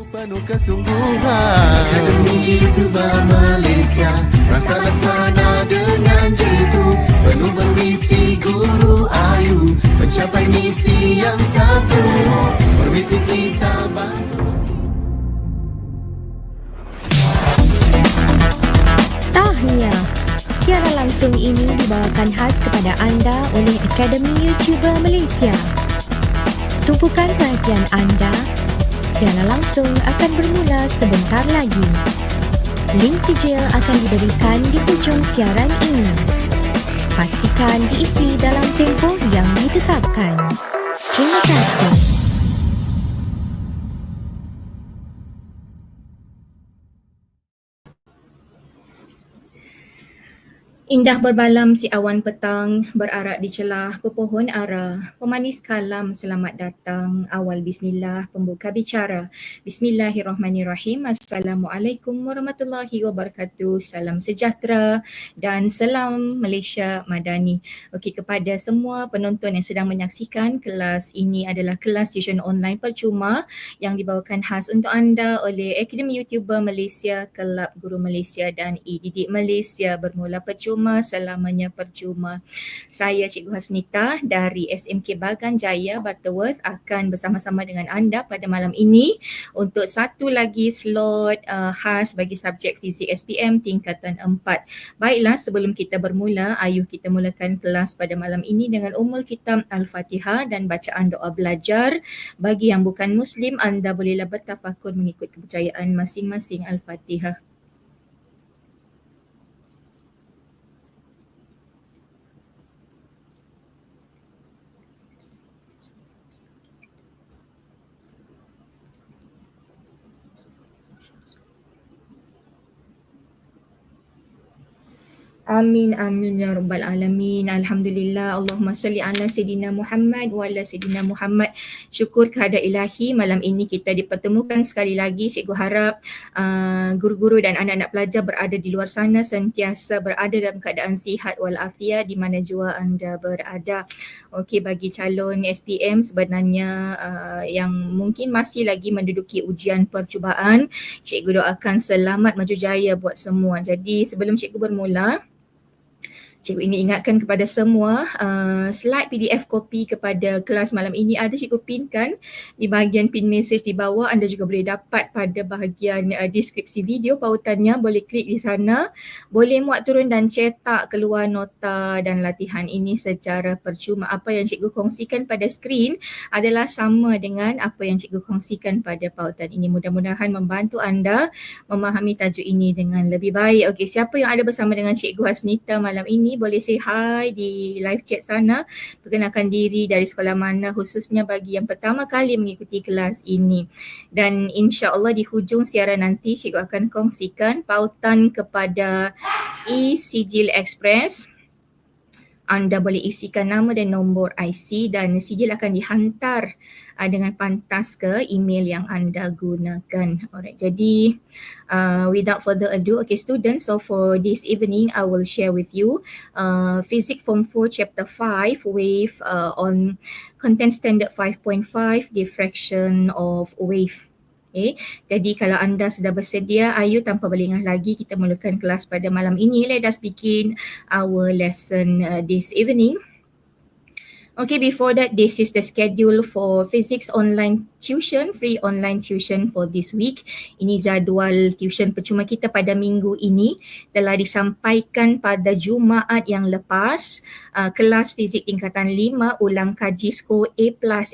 penuh kesungguhan. Akademi Youtuber Malaysia, rangka laksana dengan jitu, penuh bermisi Guru AYU, mencapai misi yang satu, permisi kita bantu. Tahniah. Siaran langsung ini dibawakan khas kepada anda oleh Akademi Youtuber Malaysia. Tumpukan perhatian anda. Siaran langsung akan bermula sebentar lagi. Link sijil akan diberikan di hujung siaran ini. Pastikan diisi dalam tempoh yang ditetapkan. Terima kasih. Indah berbalam si awan petang, berarak di celah pepohon ara, pemanis kalam selamat datang, awal bismillah pembuka bicara. Bismillahirrahmanirrahim. Assalamualaikum warahmatullahi wabarakatuh. Salam sejahtera dan salam Malaysia Madani. Okey, kepada semua penonton yang sedang menyaksikan, kelas ini adalah kelas tuisyen online percuma yang dibawakan khas untuk anda oleh Akademi Youtuber Malaysia, Kelab Guru Malaysia dan E-Didik Malaysia. Bermula percuma, selamanya percuma. Saya Cikgu Hasnitah dari SMK Bagan Jaya, Butterworth akan bersama-sama dengan anda pada malam ini untuk satu lagi slot khas bagi subjek Fizik SPM Tingkatan 4. Baiklah, sebelum kita bermula, ayuh kita mulakan kelas pada malam ini dengan ummul kitab Al-Fatihah dan bacaan doa belajar. Bagi yang bukan Muslim, anda bolehlah bertafakur mengikut kepercayaan masing-masing. Al-Fatihah. Amin, amin ya rabbal alamin. Alhamdulillah. Allahumma salli ala Sayyidina Muhammad wa ala Sayyidina Muhammad. Syukur kehadrat ilahi, malam ini kita dipertemukan sekali lagi. Cikgu harap guru-guru dan anak-anak pelajar berada di luar sana sentiasa berada dalam keadaan sihat walafiat di mana jua anda berada. Okey, bagi calon SPM sebenarnya yang mungkin masih lagi menduduki ujian percubaan, cikgu doakan selamat maju jaya buat semua. Jadi sebelum cikgu bermula, cikgu ingin ingatkan kepada semua, slide PDF kopi kepada kelas malam ini ada cikgu pinkan di bahagian pin message di bawah. Anda juga boleh dapat pada bahagian deskripsi video pautannya. Boleh klik di sana. Boleh muat turun dan cetak keluar nota dan latihan ini secara percuma. Apa yang cikgu kongsikan pada skrin adalah sama dengan apa yang cikgu kongsikan pada pautan ini. Mudah-mudahan membantu anda memahami tajuk ini dengan lebih baik. Okey, siapa yang ada bersama dengan Cikgu Hasnitah malam ini boleh say hi di live chat sana. Perkenalkan diri dari sekolah mana, khususnya bagi yang pertama kali mengikuti kelas ini. Dan insya-Allah di hujung siaran nanti cikgu akan kongsikan pautan kepada e-Sijil Express. Anda boleh isikan nama dan nombor IC dan sijil akan dihantar dengan pantas ke email yang anda gunakan. Alright, jadi without further ado, okay students, so for this evening I will share with you Physics Form 4 Chapter 5 with on Content Standard 5.5 Diffraction of Wave. Okay. Jadi kalau anda sudah bersedia, ayo tanpa berlengah lagi kita mulakan kelas pada malam ini. Let us begin our lesson this evening. Okay, before that, this is the schedule for physics online tuition, free online tuition for this week. Ini jadual tuition percuma kita pada minggu ini. Telah disampaikan pada Jumaat yang lepas. Kelas fizik tingkatan 5 ulang kaji skor A+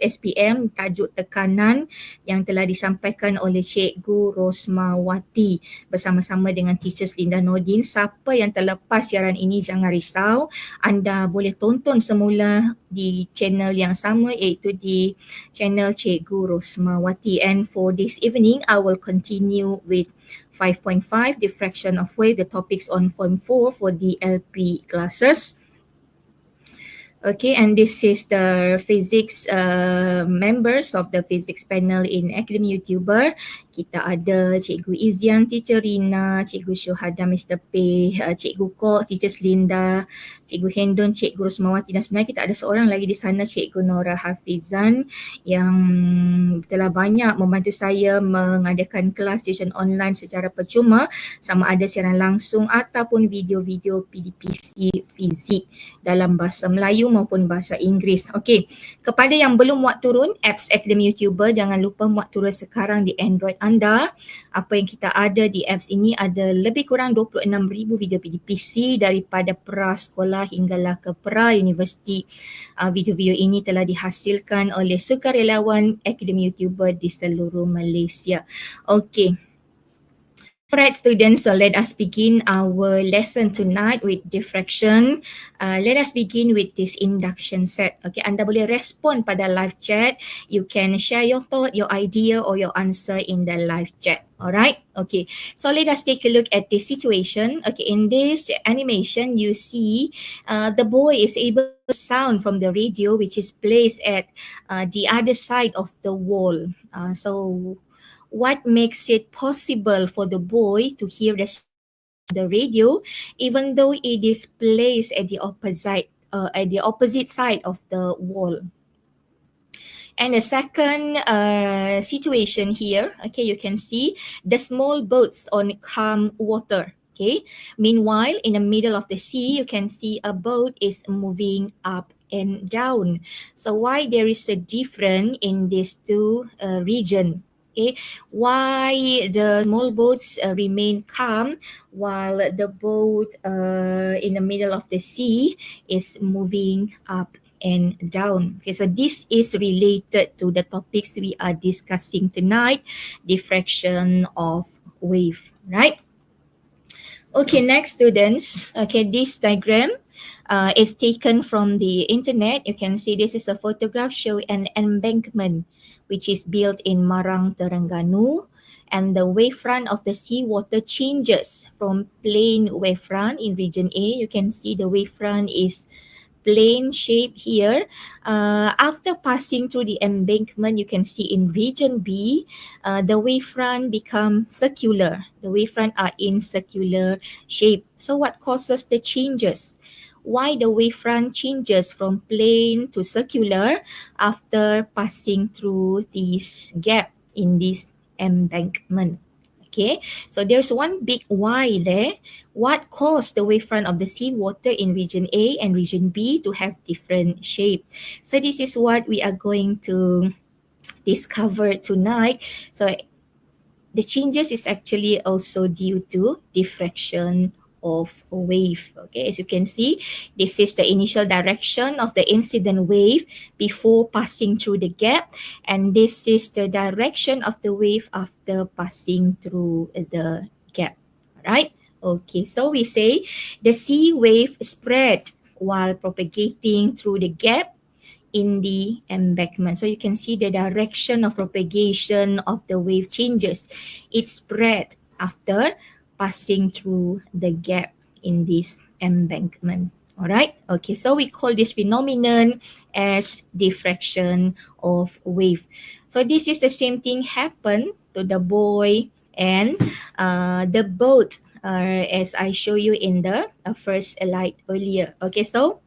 SPM, tajuk tekanan yang telah disampaikan oleh Cikgu Rosemawati bersama-sama dengan teacher Slinda. Siapa yang terlepas siaran ini jangan risau. Anda boleh tonton semula di channel yang sama, iaitu di channel Cikgu Rosemawati. And for this evening, I will continue with 5.5 Diffraction of Wave, the topics on Form 4 for the DLP classes. Okay, and this is the physics members of the physics panel in Akademi Youtuber. Kita ada Cikgu Izyan, Teacher Rina, Cikgu Syuhada, Mr. P, Cikgu Kok, Teacher Slinda, Cikgu Hendon, Cikgu Rosemawati, dan sebenarnya kita ada seorang lagi di sana, Cikgu Nora Hafizan, yang telah banyak membantu saya mengadakan kelas tuition online secara percuma, sama ada siaran langsung ataupun video-video PDPC fizik dalam bahasa Melayu maupun bahasa Inggeris. Okey, kepada yang belum muat turun apps Akademi Youtuber, jangan lupa muat turun sekarang di Android anda. Apa yang kita ada di apps ini ada lebih kurang 26,000 video PDPC daripada pra sekolah hinggalah ke pra universiti. Video-video ini telah dihasilkan oleh sukarelawan Akademi Youtuber di seluruh Malaysia. Okey. Alright students, so let us begin our lesson tonight with diffraction. Let us begin with this induction set. Okay, anda boleh respond pada live chat. You can share your thought, your idea or your answer in the live chat. Alright, okay. So let us take a look at this situation. Okay, in this animation you see the boy is able to sound from the radio which is placed at the other side of the wall. So what makes it possible for the boy to hear the radio even though it is placed at the opposite side of the wall? And the second situation here, okay, you can see the small boats on calm water. Okay, meanwhile in the middle of the sea you can see a boat is moving up and down. So why there is a difference in these two region? Okay, why the small boats remain calm while the boat in the middle of the sea is moving up and down? Okay, so this is related to the topics we are discussing tonight, diffraction of wave, right? Okay, next students, okay, this diagram is taken from the internet. You can see this is a photograph showing an embankment which is built in Marang, Terengganu, and the wavefront of the seawater changes from plain wavefront in region A. You can see the wavefront is plain shape here. After passing through the embankment, you can see in region B, the wavefront become circular. The wavefront are in circular shape. So what causes the changes? Why the wavefront changes from plain to circular after passing through this gap in this embankment? Okay, so there's one big why there. What caused the wavefront of the seawater in region A and region B to have different shape? So this is what we are going to discover tonight. So the changes is actually also due to diffraction of a wave. Okay, as you can see, this is the initial direction of the incident wave before passing through the gap, and this is the direction of the wave after passing through the gap. Right? Okay, so we say the sea wave spread while propagating through the gap in the embankment. So you can see the direction of propagation of the wave changes. It spread after passing through the gap in this embankment. Alright, okay, so we call this phenomenon as diffraction of wave. So this is the same thing happened to the boy and the boat as I show you in the first slide earlier. Okay, so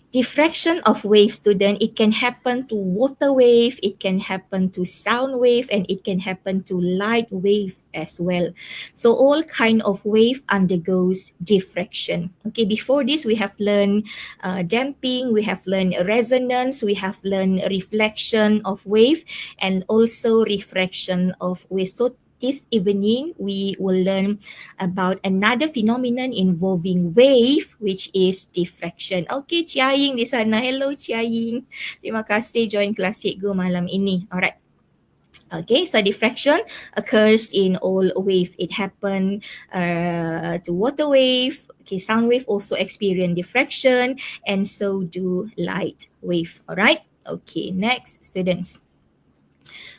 diffraction of wave, student, it can happen to water wave, it can happen to sound wave, and it can happen to light wave as well. So all kind of wave undergoes diffraction. Okay, before this we have learned damping, we have learned resonance, we have learned reflection of wave, and also refraction of wave. So this evening, we will learn about another phenomenon involving wave, which is diffraction. Okay, Chia Ying di sana. Hello, Chia Ying. Terima kasih join kelas cikgu malam ini. Alright. Okay, so diffraction occurs in all wave. It happen to water wave. Okay, sound wave also experience diffraction, and so do light wave. Alright. Okay, next, students.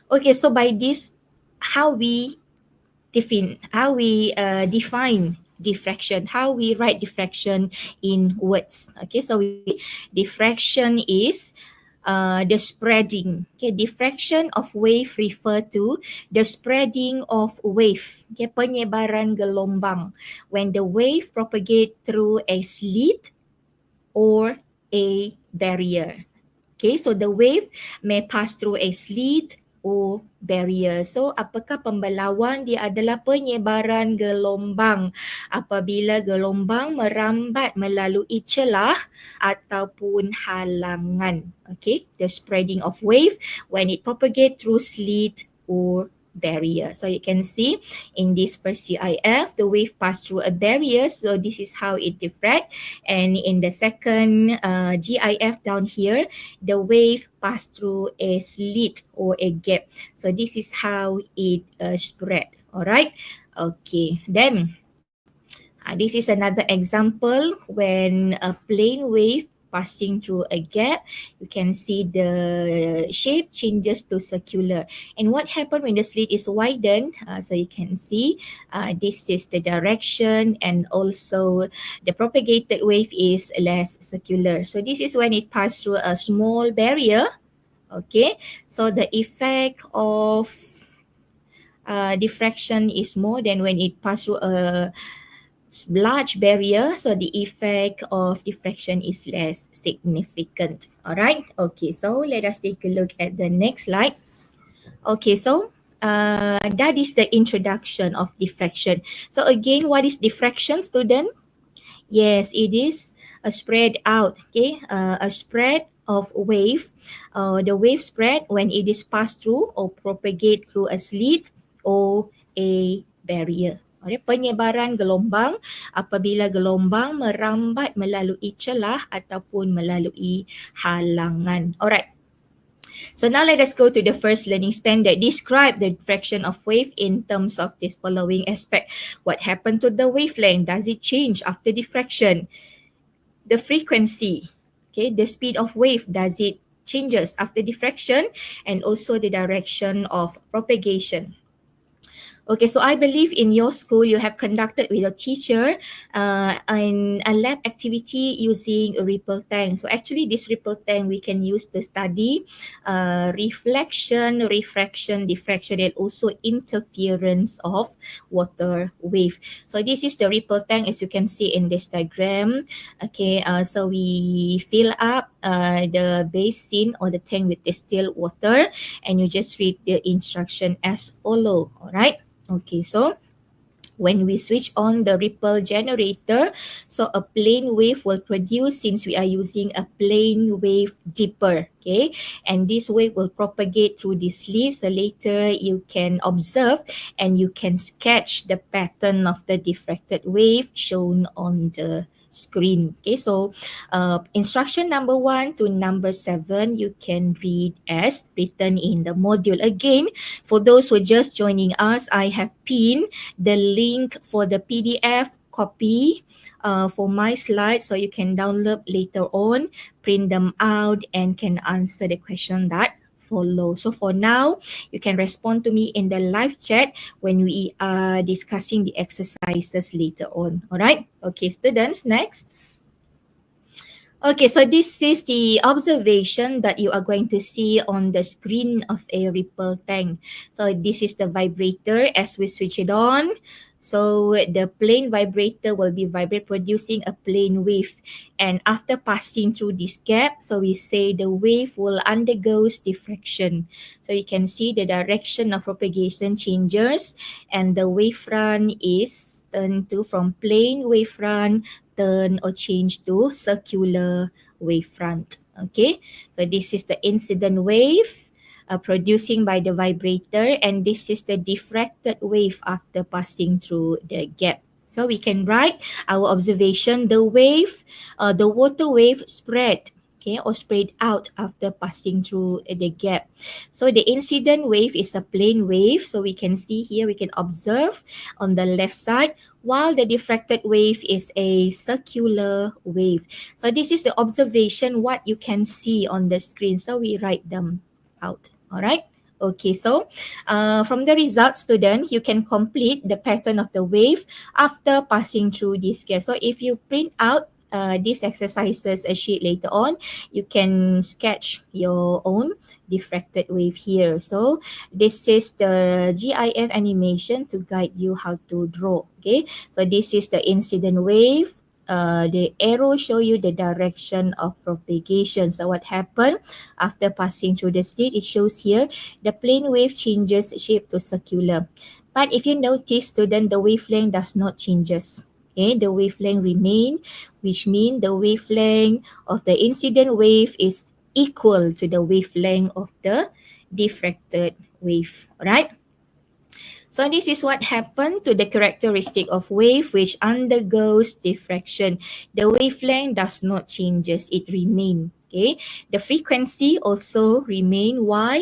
Okay, so by this, how we define diffraction. How we write diffraction in words? Okay, so diffraction is the spreading. Okay, diffraction of wave refer to the spreading of wave. Okay, penyebaran gelombang when the wave propagate through a slit or a barrier. Okay, so the wave may pass through a slit or barrier. So apakah pembelawan? Dia adalah penyebaran gelombang apabila gelombang merambat melalui celah ataupun halangan. Okay, the spreading of wave when it propagate through slit or barrier. So you can see in this first GIF, the wave pass through a barrier. So this is how it diffract. And in the second GIF down here, the wave pass through a slit or a gap. So this is how it spread. Alright. Okay. Then this is another example when a plane wave passing through a gap, you can see the shape changes to circular. And what happened when the slit is widened? So you can see this is the direction, and also the propagated wave is less circular. So this is when it passed through a small barrier. Okay, so the effect of diffraction is more than when it passed through a large barrier, so the effect of diffraction is less significant. Alright, okay, so let us take a look at the next slide. Okay, so that is the introduction of diffraction. So again, what is diffraction, student? Yes, it is a spread out, okay, a spread of wave. The wave spread when it is passed through or propagate through a slit or a barrier. Okay, penyebaran gelombang apabila gelombang merambat melalui celah ataupun melalui halangan. Alright. So now let us go to the first learning standard. Describe the diffraction of wave in terms of this following aspect. What happened to the wavelength? Does it change after diffraction? The frequency, okay, the speed of wave, does it changes after diffraction? And also the direction of propagation. Okay, so I believe in your school you have conducted with your teacher a lab activity using a ripple tank. So actually this ripple tank we can use to study reflection, refraction, diffraction, and also interference of water wave. So this is the ripple tank as you can see in this diagram. Okay, so we fill up the basin or the tank with distilled water, and you just read the instruction as follow. All right. Okay, so when we switch on the ripple generator, so a plane wave will produce since we are using a plane wave dipper, okay? And this wave will propagate through this slit. So later you can observe and you can sketch the pattern of the diffracted wave shown on the screen. Okay, so instruction number 1 to number 7 you can read as written in the module. Again, for those who are just joining us, I have pinned the link for the PDF copy for my slides, so you can download later on, print them out, and can answer the question that follow. So for now, you can respond to me in the live chat when we are discussing the exercises later on. All right. Okay, students, next. Okay, so this is the observation that you are going to see on the screen of a ripple tank. So this is the vibrator as we switch it on. So the plane vibrator will be producing a plane wave, and after passing through this gap, so we say the wave will undergo diffraction. So you can see the direction of propagation changes, and the wavefront is turned to from plane wavefront turn or change to circular wavefront. Okay, so this is the incident wave producing by the vibrator, and this is the diffracted wave after passing through the gap. So we can write our observation: the wave, the water wave spread, okay, or spread out after passing through the gap. So the incident wave is a plane wave. So we can see here, we can observe on the left side, while the diffracted wave is a circular wave. So this is the observation, what you can see on the screen. So we write them out. All right. Okay, so from the result, student, you can complete the pattern of the wave after passing through this gap. So if you print out these exercises a sheet later on, you can sketch your own diffracted wave here. So this is the GIF animation to guide you how to draw. Okay, so this is the incident wave. The arrow show you the direction of propagation. So what happened after passing through the slit? It shows here the plane wave changes shape to circular. But if you notice, student, the wavelength does not changes. Okay, the wavelength remain, which means the wavelength of the incident wave is equal to the wavelength of the diffracted wave. Alright. So this is what happened to the characteristic of wave which undergoes diffraction. The wavelength does not changes, it remain. Okay, the frequency also remain. Why?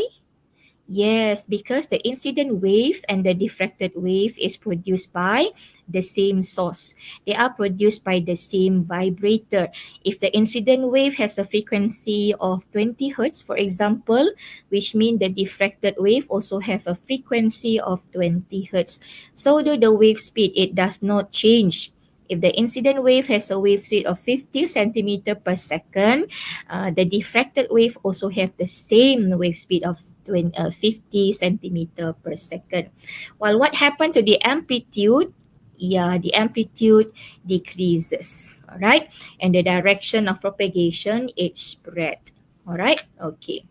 Yes, because the incident wave and the diffracted wave is produced by the same source. They are produced by the same vibrator. If the incident wave has a frequency of 20 Hz, for example, which means the diffracted wave also have a frequency of 20 Hz. So do the wave speed, it does not change. If the incident wave has a wave speed of 50 centimeter per second, the diffracted wave also have the same wave speed of 50 centimeter per second. While what happened to the amplitude? Yeah, the amplitude decreases. All right. And the direction of propagation, it spread. All right. Okay.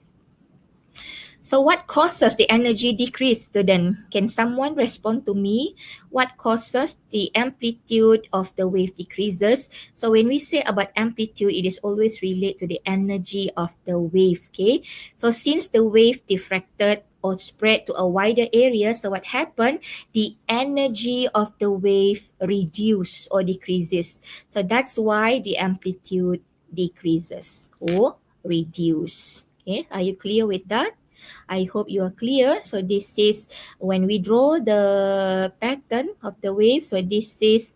So what causes the energy decrease, student? Can someone respond to me? What causes the amplitude of the wave decreases? So when we say about amplitude, it is always related to the energy of the wave, okay? So since the wave diffracted or spread to a wider area, so what happened? The energy of the wave reduce or decreases. So that's why the amplitude decreases or reduce. Okay, are you clear with that? I hope you are clear. So this is when we draw the pattern of the wave. So this is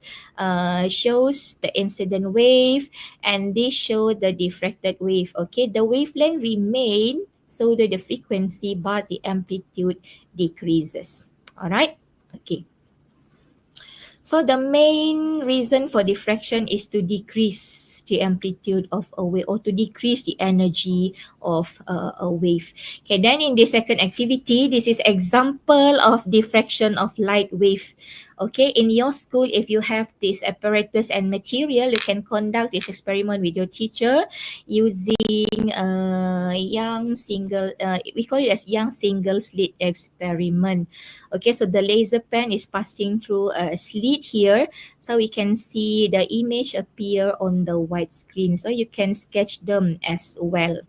shows the incident wave and this show the diffracted wave. Okay, the wavelength remain, so that the frequency but the amplitude decreases. All right. Okay. So the main reason for diffraction is to decrease the amplitude of a wave or to decrease the energy of a wave. Okay, then in the second activity, this is example of diffraction of light wave. Okay, in your school, if you have this apparatus and material, you can conduct this experiment with your teacher using young single, we call it as young single slit experiment. Okay, so the laser pen is passing through a slit here, so we can see the image appear on the white screen. So you can sketch them as well.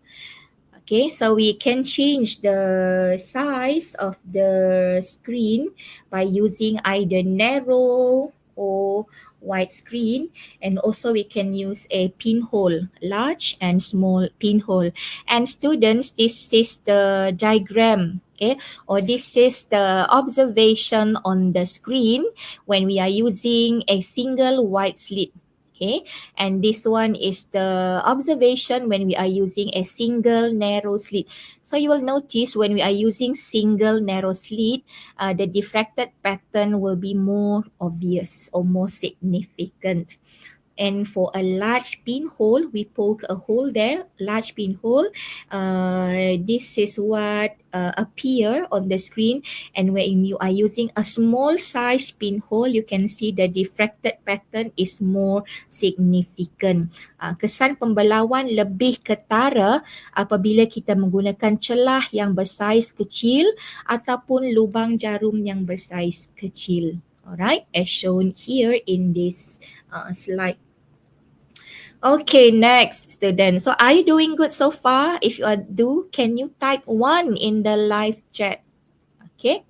Okay, so we can change the size of the screen by using either narrow or wide screen, and also we can use a pinhole, large and small pinhole. And students, this is the diagram, okay, or this is the observation on the screen when we are using a single wide slit. Okay, and this one is the observation when we are using a single narrow slit. So you will notice when we are using single narrow slit, the diffracted pattern will be more obvious or more significant. And for a large pinhole, we poke a hole there, large pinhole. This is what appear on the screen. And when you are using a small size pinhole, you can see the diffracted pattern is more significant. Kesan pembelauan lebih ketara apabila kita menggunakan celah yang bersaiz kecil ataupun lubang jarum yang bersaiz kecil. Alright, as shown here in this slide. Okay, next student. So are you doing good so far? If you do, can you type 1 in the live chat? Okay.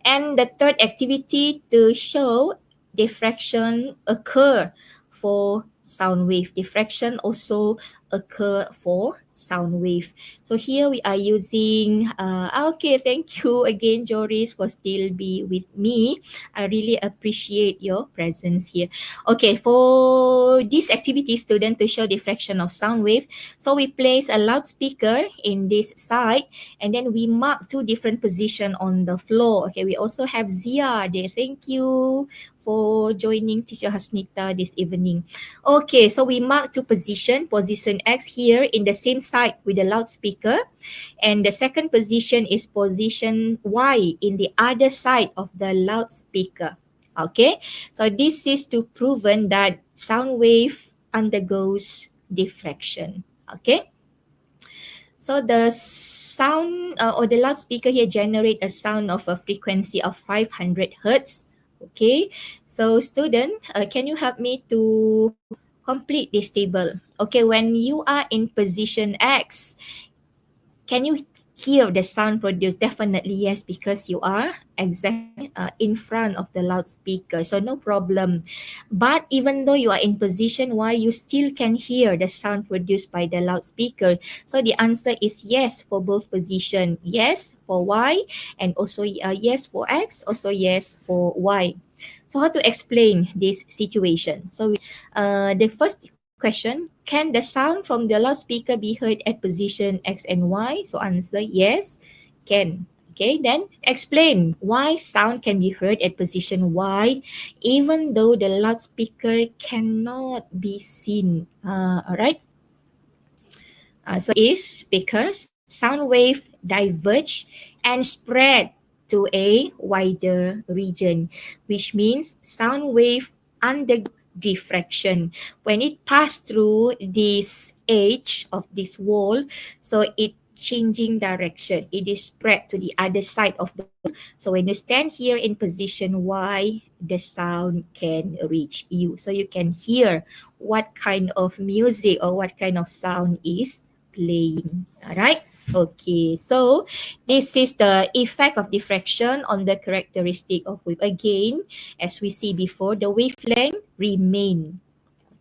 And the third activity to show diffraction occur for sound wave. Diffraction also occur for sound wave. So here we are using, okay, thank you again, Joris, for still be with me. I really appreciate your presence here. Okay, for this activity, student, to show diffraction of sound wave, so we place a loudspeaker in this side, and then we mark two different positions on the floor. Okay, we also have Zia there. Thank you for joining Teacher Hasnitah this evening. Okay, so we mark two position X here in the same side with the loudspeaker, and the second position is position Y in the other side of the loudspeaker. Okay, so this is to proven that sound wave undergoes diffraction. Okay. So the sound or the loudspeaker here generate a sound of a frequency of 500 hertz. Okay, so student, can you help me to complete this table? Okay, when you are in position X, can you hear the sound produced? Definitely yes, because you are exactly in front of the loudspeaker, so no problem. But even though you are in position Y, you still can hear the sound produced by the loudspeaker. So the answer is yes for both position. Yes for Y, and also yes for X, also yes for Y. So how to explain this situation? So the first question, can the sound from the loudspeaker be heard at position X and Y? So answer yes, can. Okay, then explain why sound can be heard at position Y even though the loudspeaker cannot be seen. All right. So is because sound wave diverge and spread to a wider region, which means sound wave undergo diffraction. When it passed through this edge of this wall, so it changing direction. It is spread to the other side of the wall. So when you stand here in position Y, the sound can reach you. So you can hear what kind of music or what kind of sound is playing. All right. Okay, so this is the effect of diffraction on the characteristic of wave. Again, as we see before, the wavelength remain.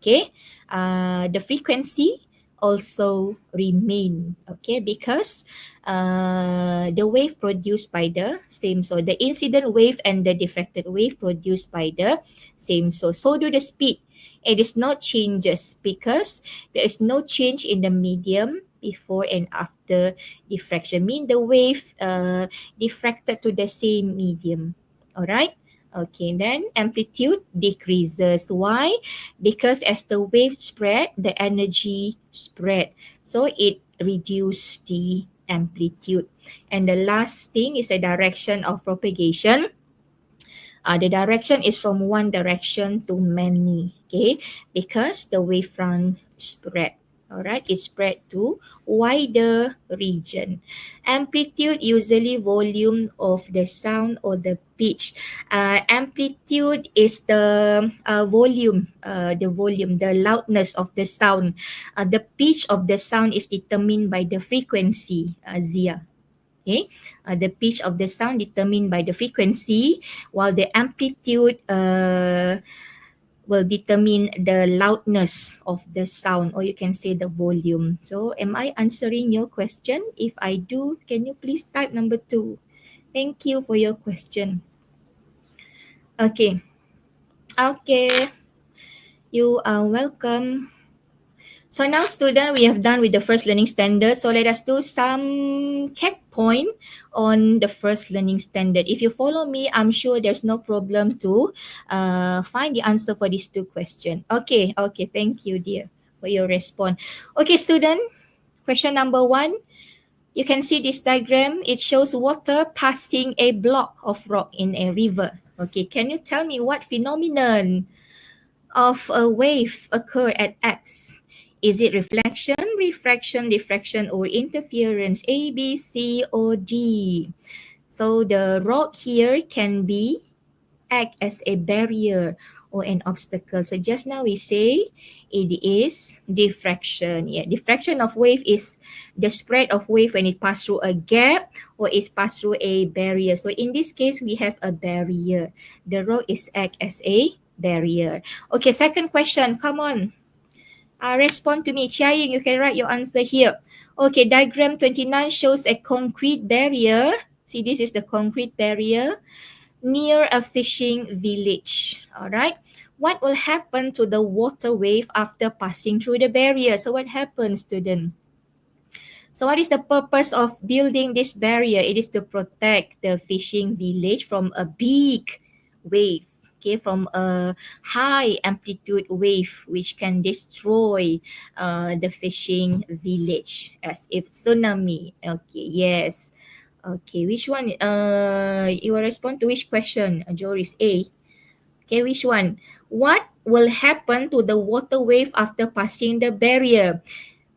Okay, the frequency also remain. Okay, because the wave produced by the same. So the incident wave and the diffracted wave produced by the same. So do the speed. It is not changes because there is no change in the medium before and after diffraction. Mean the wave diffracted to the same medium. All right. Okay, then amplitude decreases. Why? Because as the wave spread, the energy spread. So it reduces the amplitude. And the last thing is the direction of propagation. The direction is from one direction to many, okay? Because the wavefront spread. All right, it spread to wider region. Amplitude, usually volume of the sound or the pitch. Amplitude is the volume, the loudness of the sound. The pitch of the sound is determined by the frequency, Zia. Okay, the pitch of the sound determined by the frequency, while the amplitude will determine the loudness of the sound, or you can say the volume. So am I answering your question? If I do, can you please type number 2? Thank you for your question. Okay. Okay. You are welcome. So now, student, we have done with the first learning standard. So let us do some checkpoint on the first learning standard. If you follow me, I'm sure there's no problem to find the answer for these two questions. Okay, thank you, dear, for your response. Okay, student, question number 1. You can see this diagram. It shows water passing a block of rock in a river. Okay, can you tell me what phenomenon of a wave occur at X? Is it reflection, refraction, diffraction, or interference? A, B, C, or D? So the rock here can act as a barrier or an obstacle. So just now we say it is diffraction. Yeah, diffraction of wave is the spread of wave when it passes through a gap or it passes through a barrier. So in this case, we have a barrier. The rock is act as a barrier. Okay, second question. Come on. Respond to me. Chiaying, you can write your answer here. Okay, diagram 29 shows a concrete barrier. See, this is the concrete barrier near a fishing village. All right. What will happen to the water wave after passing through the barrier? So what happens, student? So what is the purpose of building this barrier? It is to protect the fishing village from a big wave, okay, from a high amplitude wave which can destroy the fishing village as if tsunami. Okay, yes. Okay, which one? You will respond to which question? Joris, A. Okay, which one? What will happen to the water wave after passing the barrier?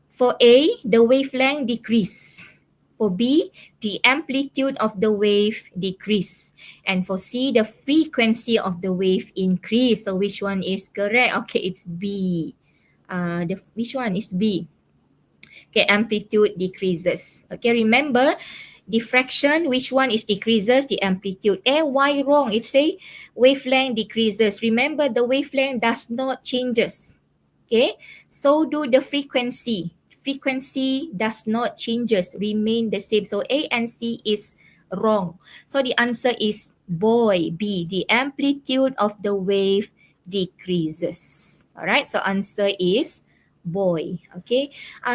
For A, the wavelength decrease. For B, the amplitude of the wave decrease. And for C, the frequency of the wave increase. So which one is correct? Okay, it's B. Which one is B? Okay, amplitude decreases. Okay, remember, diffraction, which one is decreases? The amplitude. Why wrong? It say wavelength decreases. Remember, the wavelength does not changes. Okay, so do the frequency. Frequency does not changes, remain the same. So A and C is wrong. So the answer is boy, B. The amplitude of the wave decreases. All right, so answer is boy. Okay,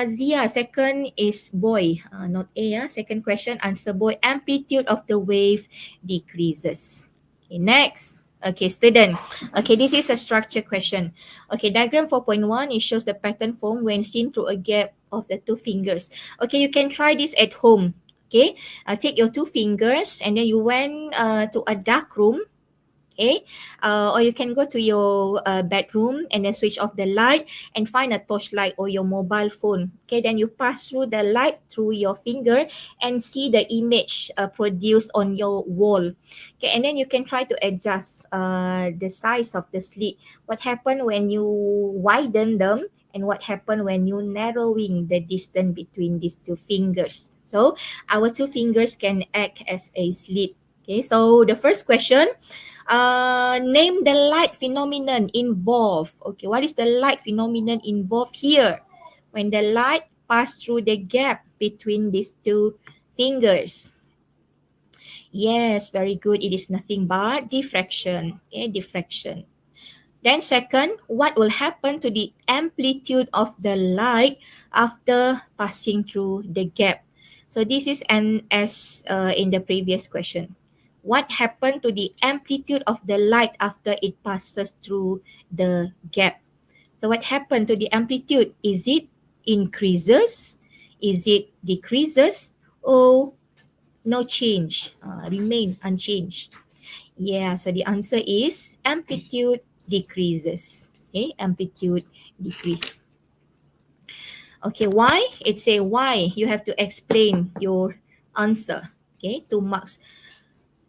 Zia, second is boy, not A. Second question, answer boy. Amplitude of the wave decreases. Okay, next. Okay, student. Okay, this is a structure question. Okay, diagram 4.1, it shows the pattern formed when seen through a gap of the two fingers. Okay, you can try this at home. Okay, take your two fingers and then you went to a dark room. Okay, or you can go to your bedroom and then switch off the light and find a torchlight or your mobile phone. Okay, then you pass through the light through your finger and see the image produced on your wall. Okay, and then you can try to adjust the size of the slit. What happened when you widen them and what happened when you narrowing the distance between these two fingers. So our two fingers can act as a slit. Okay, so the first question, name the light phenomenon involved. Okay, what is the light phenomenon involved here? When the light pass through the gap between these two fingers. Yes, very good. It is nothing but diffraction. Okay, diffraction. Then second, what will happen to the amplitude of the light after passing through the gap? So this is as in the previous question. What happened to the amplitude of the light after it passes through the gap? So what happened to the amplitude? Is it increases? Is it decreases? Or no change? Remain unchanged? Yeah, so the answer is amplitude decreases. Okay, amplitude decrease. Okay, why? It say why. You have to explain your answer. Okay, 2 marks.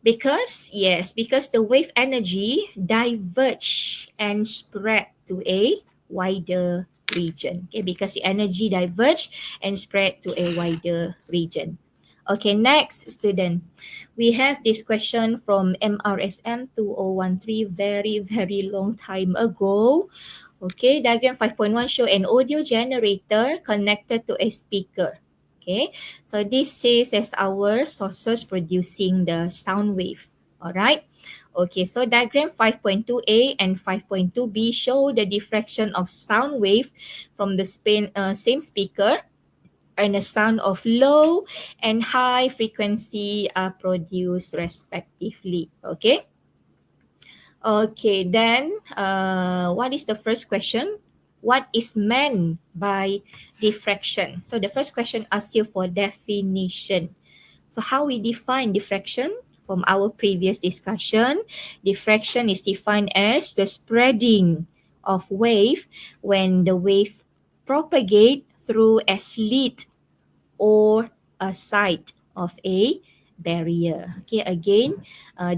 Because the wave energy diverge and spread to a wider region. Okay, because the energy diverge and spread to a wider region. Okay, next student. We have this question from MRSM 2013, very long time ago. Okay, diagram 5.1 show an audio generator connected to a speaker. Okay, so this says as our sources producing the sound wave. All right. Okay, so diagram 5.2a and 5.2b show the diffraction of sound wave from the same speaker, and the sound of low and high frequency are produced respectively. Okay. Okay, then what is the first question? What is meant by diffraction? So the first question asks you for definition. So how we define diffraction? From our previous discussion, diffraction is defined as the spreading of wave when the wave propagate through a slit or a side of a barrier. Okay, again,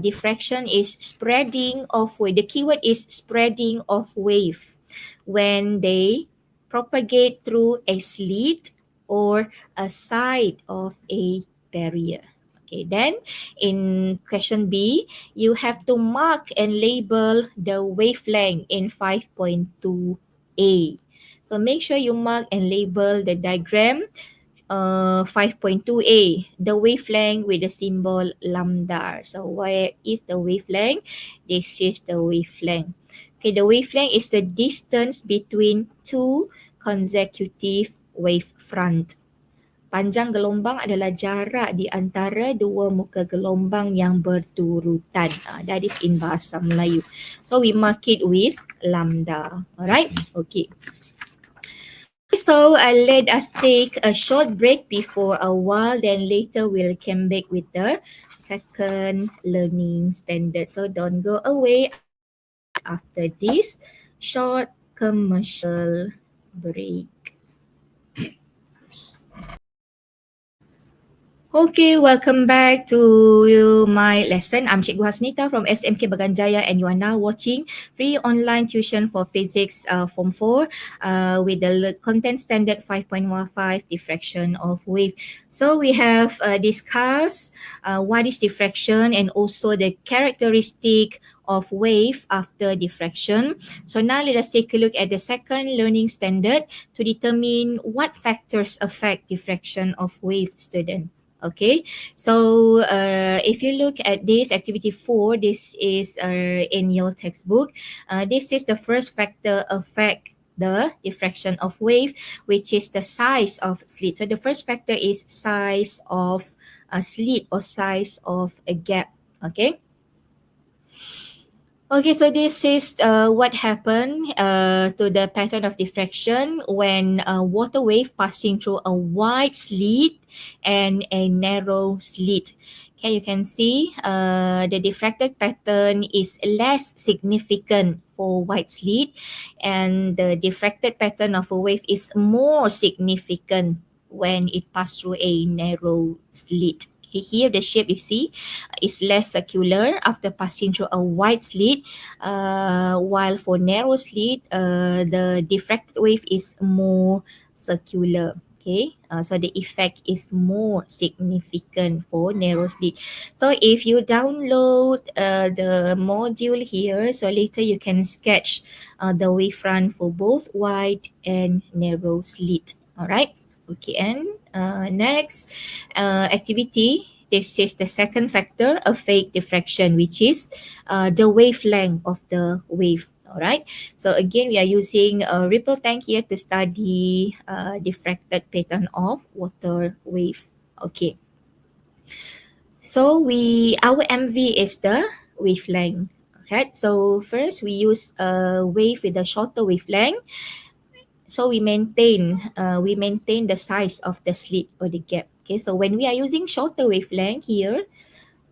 diffraction is spreading of wave. The keyword is spreading of wave when they propagate through a slit or a side of a barrier. Okay, then in question B, you have to mark and label the wavelength in 5.2a. So make sure you mark and label the diagram 5.2a, the wavelength with the symbol lambda. So where is the wavelength? This is the wavelength. Okay, the wavelength is the distance between two consecutive wavefront. Panjang gelombang adalah jarak di antara dua muka gelombang yang berturutan. That is in bahasa Melayu. So we mark it with lambda. Alright? Okay. So let us take a short break before a while, then later we'll come back with the second learning standard. So don't go away after this short commercial break. Okay, welcome back to my lesson. I'm Cikgu Hasnitah from SMK Baganjaya, and you are now watching free online tuition for physics form 4 with the content standard 5.15, diffraction of wave. So we have discussed what is diffraction and also the characteristic of wave after diffraction. So now let us take a look at the second learning standard to determine what factors affect diffraction of wave, student. Okay, so if you look at this activity 4, this is in your textbook. This is the first factor affect the diffraction of wave, which is the size of slit. So the first factor is size of a slit or size of a gap. Okay. Okay, so this is what happened to the pattern of diffraction when a water wave passing through a wide slit and a narrow slit. Okay, you can see the diffracted pattern is less significant for wide slit, and the diffracted pattern of a wave is more significant when it passes through a narrow slit. Okay, here the shape you see is less circular after passing through a wide slit, while for narrow slit, the diffracted wave is more circular. Okay, so the effect is more significant for narrow slit. So if you download the module here, so later you can sketch the wavefront for both wide and narrow slit. All right. Okay, and next activity, this is the second factor of fake diffraction, which is the wavelength of the wave. All right. So again, we are using a ripple tank here to study diffracted pattern of water wave. Okay. So our MV is the wavelength. Right. So first we use a wave with a shorter wavelength. So we maintain the size of the slit or the gap. Okay, so when we are using shorter wavelength here,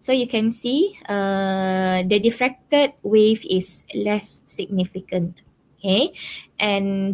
so you can see the diffracted wave is less significant. Okay,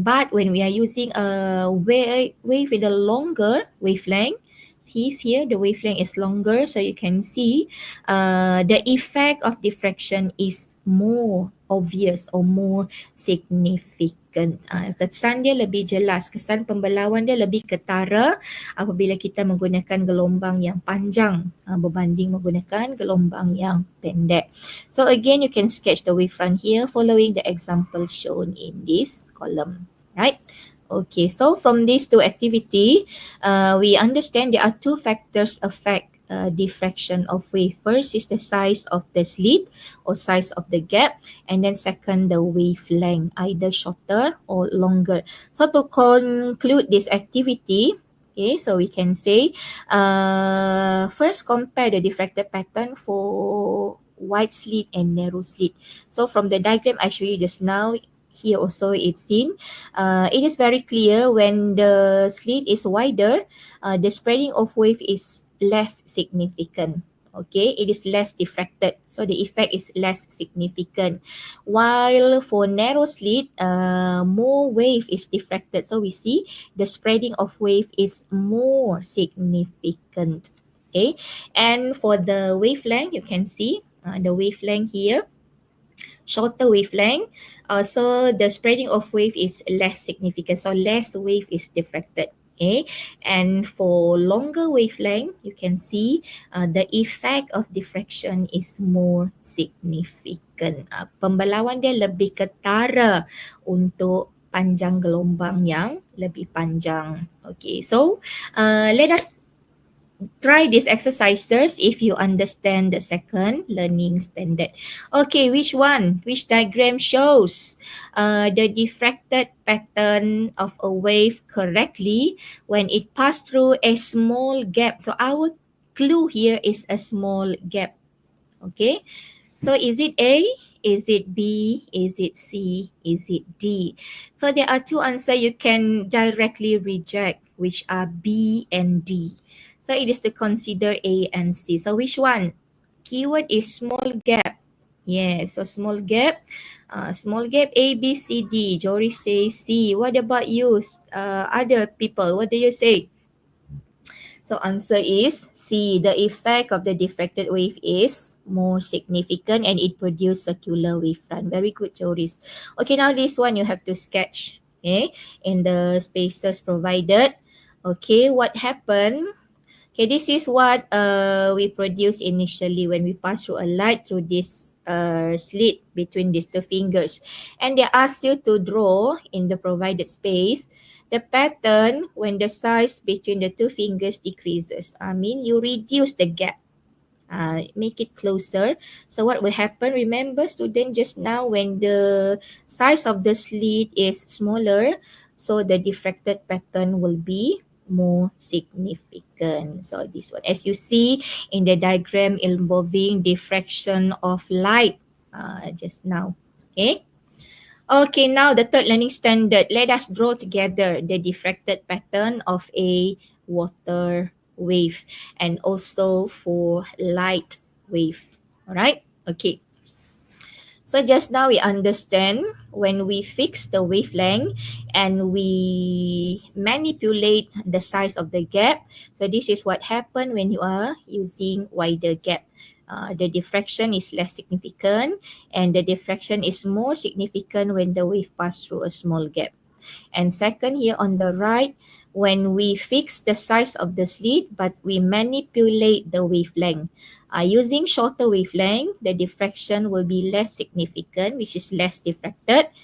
but when we are using a wave with a longer wavelength, see here the wavelength is longer, so you can see the effect of diffraction is more obvious or more significant. Kesan dia lebih jelas, kesan pembelauan dia lebih ketara apabila kita menggunakan gelombang yang panjang berbanding menggunakan gelombang yang pendek. So again, you can sketch the wavefront here following the example shown in this column, right? Okay, so from these two activity, we understand there are two factors affect diffraction of wave. First is the size of the slit or size of the gap, and then second the wavelength, either shorter or longer. So to conclude this activity, okay, so we can say first compare the diffracted pattern for wide slit and narrow slit. So from the diagram I show you just now, here also it's seen, it is very clear when the slit is wider, the spreading of wave is less significant. Okay, it is less diffracted, so the effect is less significant. While for narrow slit, more wave is diffracted, so we see the spreading of wave is more significant. Okay, and for the wavelength, you can see the wavelength here, shorter wavelength, so the spreading of wave is less significant, so less wave is diffracted. Okay, and for longer wavelength, you can see the effect of diffraction is more significant. Pembelauan dia lebih ketara untuk panjang gelombang yang lebih panjang. Okay, so let us try these exercises if you understand the second learning standard. Okay, which one? Which diagram shows the diffracted pattern of a wave correctly when it passed through a small gap? So our clue here is a small gap. Okay, so is it A? Is it B? Is it C? Is it D? So there are two answers you can directly reject, which are B and D. So it is to consider A and C. So which one? Keyword is small gap. Yes, so small gap. Small gap A, B, C, D. Jory says C. What about you? Other people, what do you say? So answer is C. The effect of the diffracted wave is more significant and it produces circular wavefront. Very good, Joris. Okay, now this one you have to sketch. Okay, in the spaces provided. Okay, what happened? Okay, this is what we produced initially when we pass through a light through this slit between these two fingers. And they ask you to draw in the provided space the pattern when the size between the two fingers decreases. I mean, you reduce the gap. Make it closer. So what will happen? Remember, student, just now when the size of the slit is smaller, so the diffracted pattern will be more significant. So this one, as you see in the diagram involving diffraction of light just now. Okay. Okay, now the third learning standard. Let us draw together the diffracted pattern of a water wave and also for light wave. Alright? Okay. So just now we understand when we fix the wavelength and we manipulate the size of the gap. So this is what happens when you are using wider gap. The diffraction is less significant and the diffraction is more significant when the wave passes through a small gap. And second, here on the right, when we fix the size of the slit but we manipulate the wavelength. Using shorter wavelength, the diffraction will be less significant, which is less diffracted.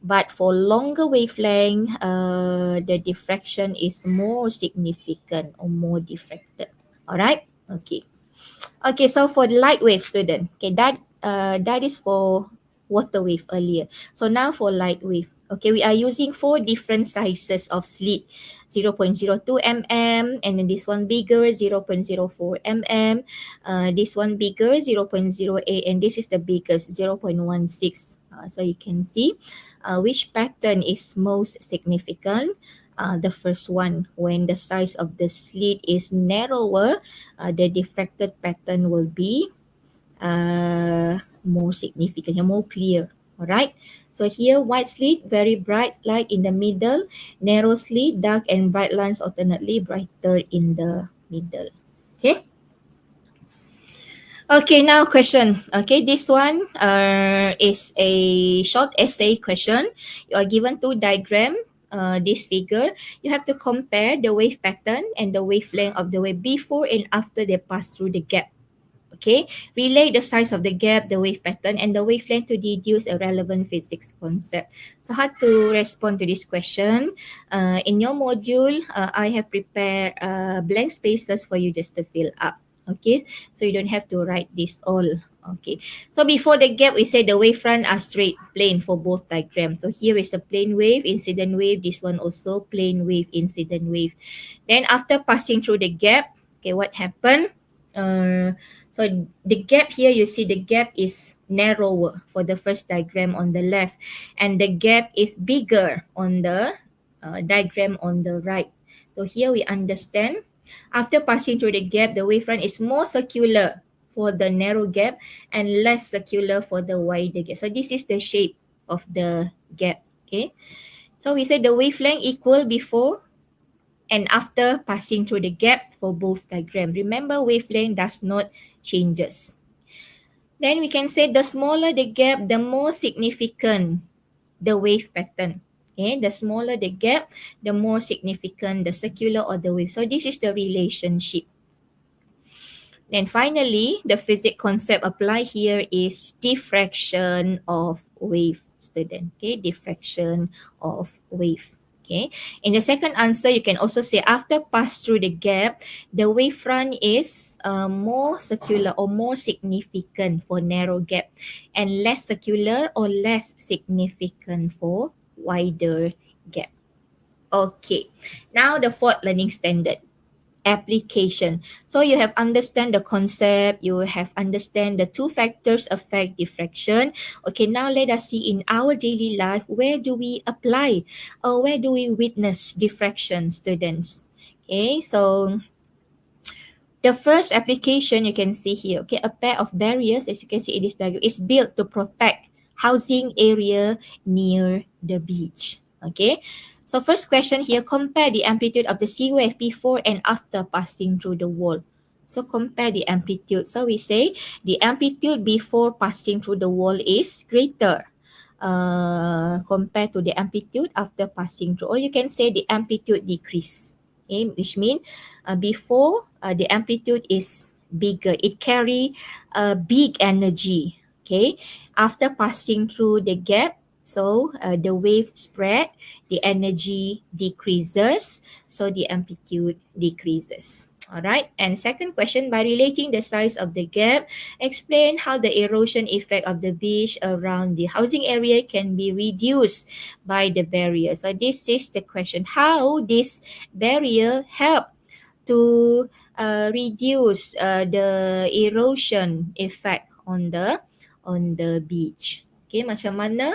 But for longer wavelength, the diffraction is more significant or more diffracted. Alright? Okay. Okay, so for light wave, student, okay, that is for water wave earlier. So now for light wave. Okay, we are using 4 different sizes of slit. 0.02 mm, and then this one bigger, 0.04 mm. This one bigger, 0.08, and this is the biggest, 0.16. So you can see which pattern is most significant. The first one, when the size of the slit is narrower, the diffracted pattern will be more significant, more clear. Alright, so here white slit, very bright light in the middle, narrow slit, dark and bright lines alternately, brighter in the middle. Okay. Okay, now question. Okay, this one is a short essay question. You are given 2 diagrams. This figure, you have to compare the wave pattern and the wavelength of the wave before and after they pass through the gap. Okay, relate the size of the gap, the wave pattern, and the wavelength to deduce a relevant physics concept. So how to respond to this question? In your module, I have prepared blank spaces for you just to fill up. Okay, so you don't have to write this all. Okay, so before the gap, we say the wavefront are straight, plane for both diagrams. So here is the plane wave, incident wave. This one also plane wave, incident wave. Then after passing through the gap, okay, what happened? So the gap here, you see the gap is narrower for the first diagram on the left, and the gap is bigger on the diagram on the right. So here we understand, after passing through the gap, the wavefront is more circular for the narrow gap and less circular for the wider gap. So this is the shape of the gap. Okay, so we say the wavelength equal before and after passing through the gap for both diagrams. Remember, wavelength does not changes. Then we can say the smaller the gap, the more significant the wave pattern. Okay, the smaller the gap, the more significant the circular or the wave. So this is the relationship. Then finally, the physics concept applied here is diffraction of wave. student. Okay, diffraction of wave. Okay, in the second answer, you can also say after pass through the gap, the wavefront is more circular or more significant for narrow gap, and less circular or less significant for wider gap. Okay, now the fourth learning standard, application. So you have understand the concept, you have understand the two factors affect diffraction. Okay, now let us see in our daily life, where do we apply or where do we witness diffraction, students? Okay, so the first application you can see here, okay, a pair of barriers, as you can see in this diagram, is built to protect housing area near the beach. Okay, so first question here, compare the amplitude of the sea wave before and after passing through the wall. So compare the amplitude. So we say the amplitude before passing through the wall is greater compared to the amplitude after passing through. Or you can say the amplitude decrease. Okay, which means before the amplitude is bigger, it carry big energy. Okay, after passing through the gap, so the wave spread, the energy decreases, so the amplitude decreases. All right, and second question, by relating the size of the gap, explain how the erosion effect of the beach around the housing area can be reduced by the barrier. So this is the question, how this barrier help to reduce the erosion effect on the beach. Okay, macam mana?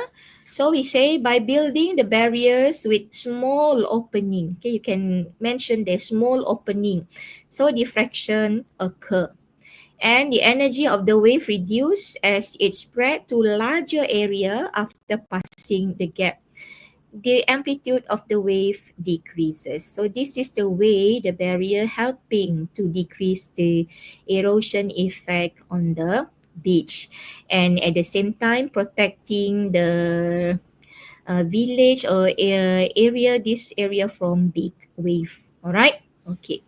So we say by building the barriers with small opening. Okay, you can mention the small opening, so diffraction occur. And the energy of the wave reduce as it spread to larger area after passing the gap. The amplitude of the wave decreases. So this is the way the barrier helping to decrease the erosion effect on the beach, and at the same time protecting the village or area, this area from big wave. All right. Okay.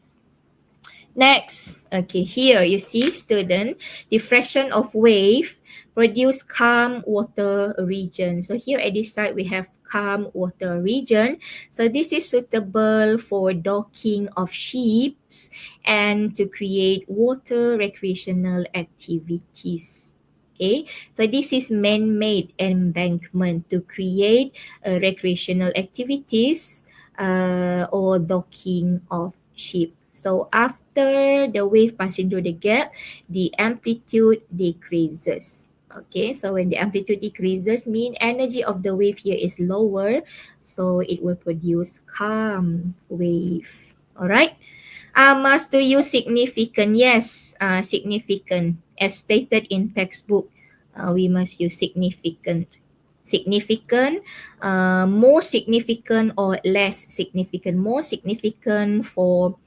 Next, okay, here you see, student, diffraction of wave produce calm water region. So here at this side we have calm water region. So this is suitable for docking of ships and to create water recreational activities. Okay, so this is man-made embankment to create recreational activities or docking of ship. So after the wave passing through the gap, the amplitude decreases. Okay, so when the amplitude decreases, mean energy of the wave here is lower, so it will produce calm wave. All right. Must to use significant? Yes, significant. As stated in textbook, we must use significant. Significant, more significant or less significant. More significant for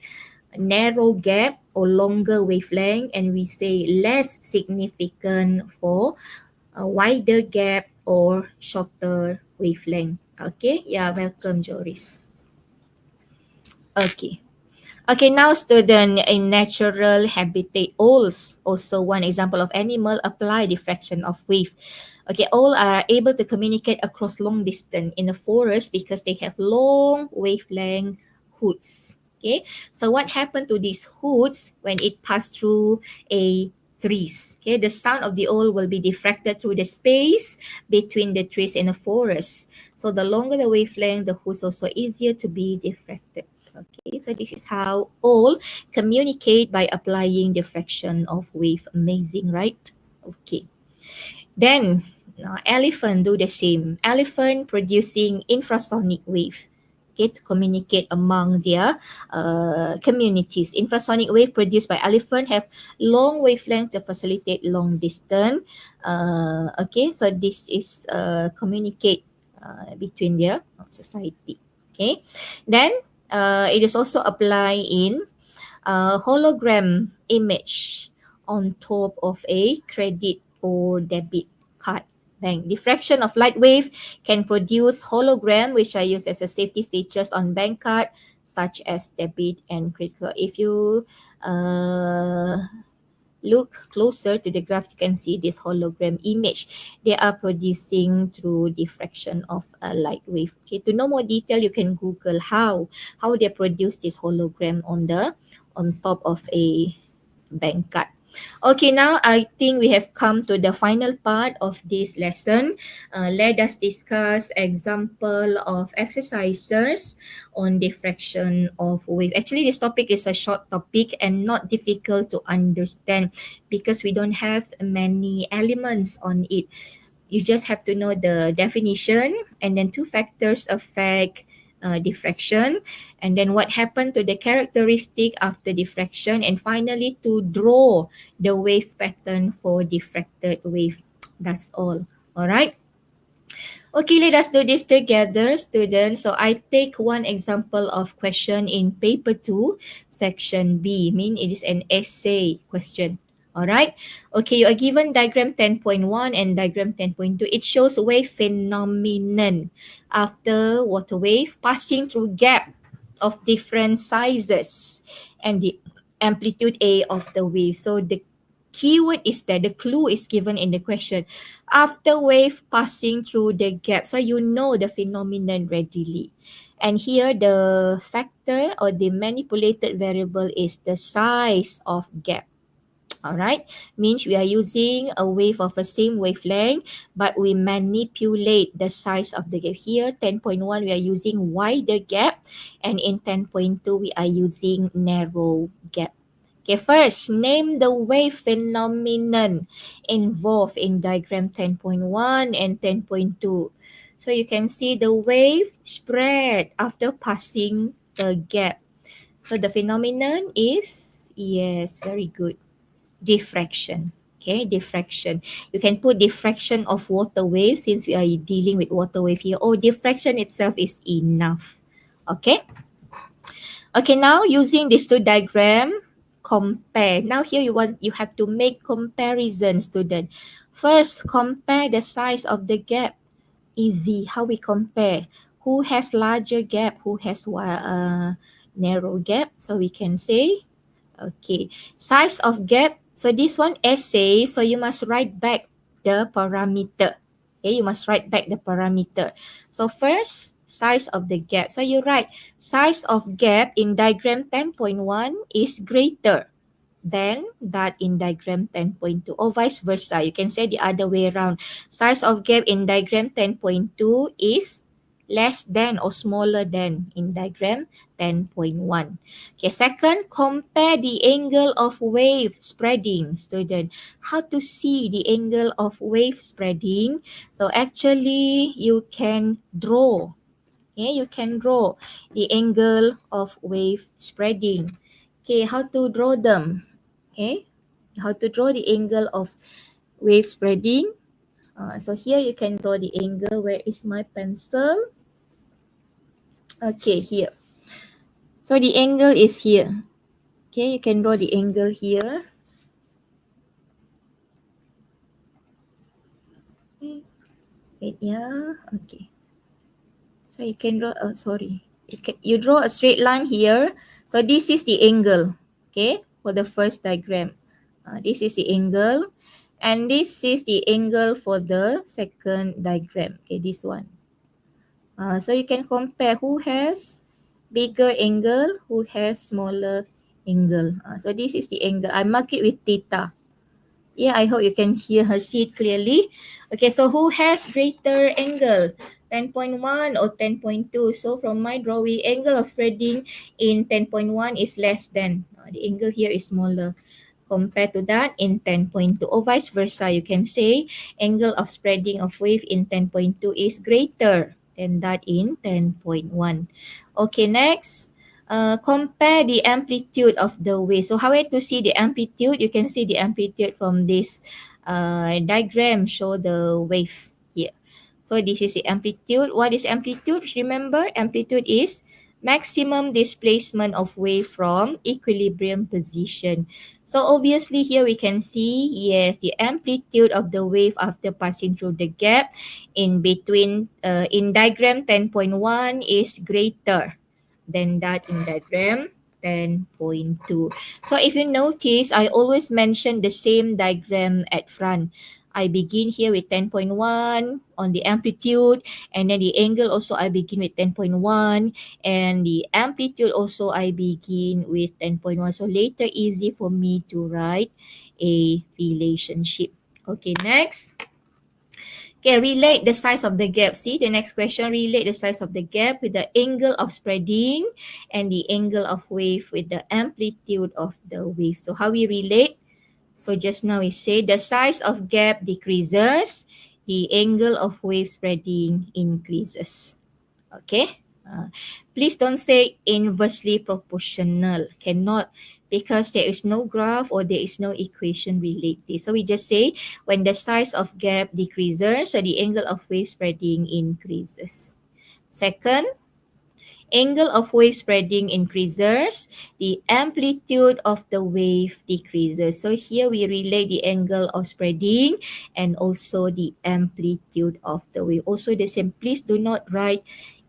narrow gap or longer wavelength, and we say less significant for a wider gap or shorter wavelength. Okay, yeah, welcome Joris. Okay. Okay, now student, in natural habitat, owls, also one example of animal, apply diffraction of wave. Okay, all are able to communicate across long distance in the forest because they have long wavelength hoods. Okay, so what happened to these hoods when it passed through a trees? Okay, the sound of the owl will be diffracted through the space between the trees in a forest. So the longer the wavelength, the hoods also easier to be diffracted. Okay, so this is how all communicate by applying diffraction of wave. Amazing, right? Okay. Then elephant do the same. Elephant producing infrasonic wave. Okay, to communicate among their communities. Infrasonic wave produced by elephant have long wavelength to facilitate long distance. Okay, so this is communicate between their society. Okay, then it is also applied in hologram image on top of a credit or debit card bank. Diffraction of light wave can produce hologram, which are used as a safety features on bank card, such as debit and credit card. If you look closer to the graph, you can see this hologram image. They are producing through diffraction of a light wave. Okay, to know more detail, you can Google how they produce this hologram on top of a bank card. Okay, now I think we have come to the final part of this lesson. Let us discuss example of exercises on diffraction of wave. Actually, this topic is a short topic and not difficult to understand because we don't have many elements on it. You just have to know the definition, and then two factors affect diffraction, and then what happened to the characteristic after diffraction, and finally to draw the wave pattern for diffracted wave. That's all. All right. Okay, let us do this together, students. So I take one example of question in paper 2, section B, mean it is an essay question. All right. Okay, you are given diagram 10.1 and diagram 10.2. It shows wave phenomenon after water wave passing through gap of different sizes and the amplitude A of the wave. So the keyword is that the clue is given in the question. After wave passing through the gap, so you know the phenomenon readily. And here the factor or the manipulated variable is the size of gap. Alright, means we are using a wave of the same wavelength, but we manipulate the size of the gap. Here, 10.1, we are using wider gap, and in 10.2, we are using narrow gap. Okay, first, name the wave phenomenon involved in diagram 10.1 and 10.2. So you can see the wave spread after passing the gap. So the phenomenon is, yes, very good, diffraction. Okay, diffraction. You can put diffraction of water wave since we are dealing with water wave here. Oh, diffraction itself is enough. Okay. Okay, now using these two diagram, compare. Now here you have to make comparison, student. First, compare the size of the gap. Easy. How we compare? Who has larger gap? Who has narrow gap? So we can say, okay, size of gap. So this one essay. So you must write back the parameter. Okay, you must write back the parameter. So first, size of the gap. So you write size of gap in diagram 10.1 is greater than that in diagram 10.2, or vice versa. You can say the other way around. Size of gap in diagram 10.2 is less than or smaller than in diagram 10.1. Okay, second, compare the angle of wave spreading, student. How to see the angle of wave spreading? So actually, you can draw. Okay, you can draw the angle of wave spreading. Okay, how to draw them? Okay, how to draw the angle of wave spreading? So here you can draw the angle. Where is my pencil? Okay, here. So the angle is here. Okay, you can draw the angle here. Wait, yeah. Okay. So you can draw, you draw a straight line here. So this is the angle, okay, for the first diagram. This is the angle, and this is the angle for the second diagram. Okay, this one. So you can compare who has bigger angle, who has smaller angle. So this is the angle. I mark it with theta. Yeah, I hope you can see it clearly. Okay, so who has greater angle? 10.1 or 10.2? So from my drawing, angle of spreading in 10.1 is less than. The angle here is smaller compared to that in 10.2, or vice versa. You can say angle of spreading of wave in 10.2 is greater than that in 10.1. Okay, next. Compare the amplitude of the wave. So how to see the amplitude? You can see the amplitude from this diagram. Show the wave here. So this is the amplitude. What is amplitude? Remember, amplitude is maximum displacement of wave from equilibrium position. So obviously here we can see, yes, the amplitude of the wave after passing through the gap in between, in diagram 10.1 is greater than that in diagram 10.2. So if you notice, I always mention the same diagram at front. I begin here with 10.1 on the amplitude, and then the angle also I begin with 10.1, and the amplitude also I begin with 10.1. So later easy for me to write a relationship. Okay, next. Okay, relate the size of the gap. See the next question, relate the size of the gap with the angle of spreading and the angle of wave with the amplitude of the wave. So how we relate? So just now we say the size of gap decreases, the angle of wave spreading increases. Okay. Please don't say inversely proportional. Cannot, because there is no graph or there is no equation related. So we just say when the size of gap decreases, so the angle of wave spreading increases. Second, angle of wave spreading increases, the amplitude of the wave decreases. So here we relate the angle of spreading and also the amplitude of the wave. Also the same, please do not write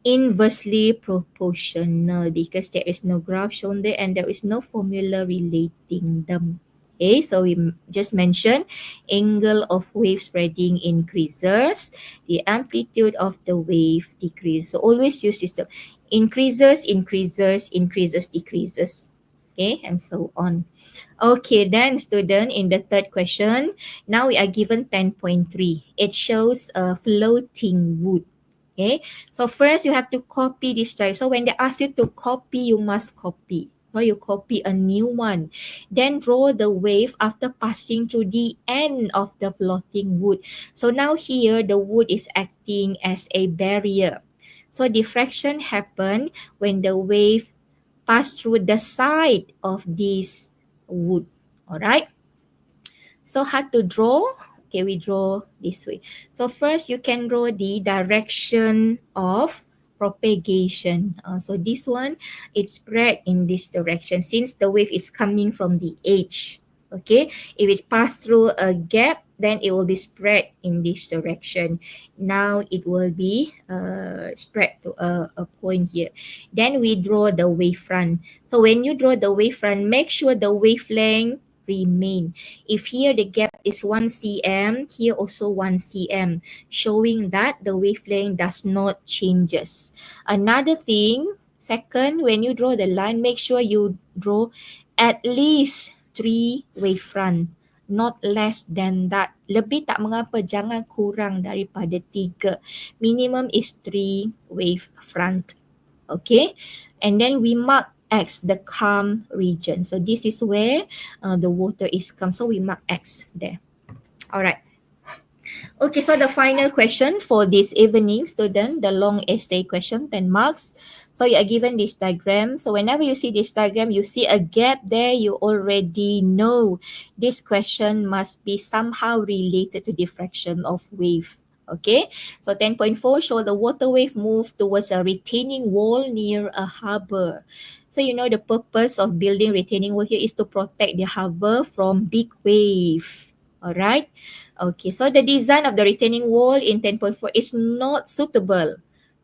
inversely proportional because there is no graph shown there and there is no formula relating them. Okay, so we just mentioned angle of wave spreading increases, the amplitude of the wave decreases. So always use system increases, increases, increases, decreases. Okay, and so on. Okay, then student, in the third question, now we are given 10.3. It shows a floating wood. Okay, so first you have to copy this type. So when they ask you to copy, you must copy. So you copy a new one. Then draw the wave after passing through the end of the floating wood. So now here the wood is acting as a barrier. So diffraction happen when the wave pass through the side of this wood. Alright. So how to draw? Okay, we draw this way. So first you can draw the direction of propagation. So this one, it spread in this direction since the wave is coming from the edge. Okay, if it pass through a gap, then it will be spread in this direction. Now it will be spread to a point here. Then we draw the wavefront. So when you draw the wavefront, make sure the wavelength remain. If here the gap is 1 cm, here also 1 cm, showing that the wavelength does not changes. Another thing, second, when you draw the line, make sure you draw at least 3 wavefront, not less than that. Lebih tak mengapa, jangan kurang daripada 3. Minimum is 3 wavefront. Okay, and then we mark X, the calm region. So this is where the water is calm. So we mark X there. Alright. Okay, so the final question for this evening, student, the long essay question, 10 marks. So you are given this diagram. So whenever you see this diagram, you see a gap there, you already know this question must be somehow related to diffraction of wave. Okay, so 10.4 show the water wave move towards a retaining wall near a harbor. So you know the purpose of building retaining wall here is to protect the harbor from big wave. Alright. Okay, so the design of the retaining wall in 10.4 is not suitable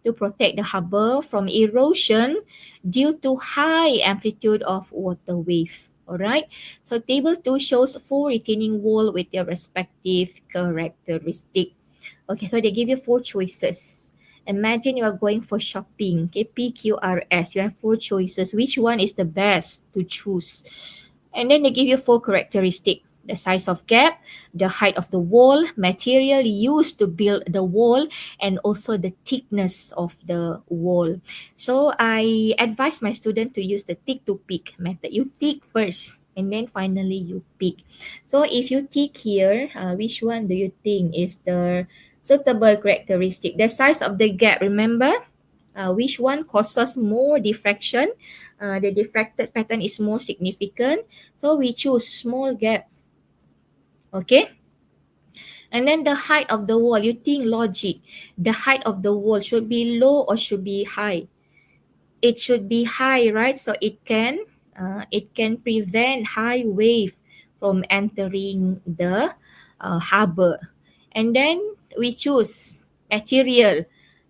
to protect the harbor from erosion due to high amplitude of water wave. Alright, so table 2 shows 4 retaining wall with their respective characteristic. Okay, so they give you 4 choices. Imagine you are going for shopping, okay, PQRS. You have 4 choices. Which one is the best to choose? And then they give you 4 characteristics. The size of gap, the height of the wall, material used to build the wall, and also the thickness of the wall. So I advise my student to use the tick to pick method. You tick first and then finally you pick. So if you tick here, which one do you think is the suitable characteristic? The size of the gap, remember? Which one causes more diffraction? The diffracted pattern is more significant. So we choose small gap. Okay, and then the height of the wall, you think logic. The height of the wall should be low or should be high? It should be high, right? So it can prevent high wave from entering the harbor. And then we choose material.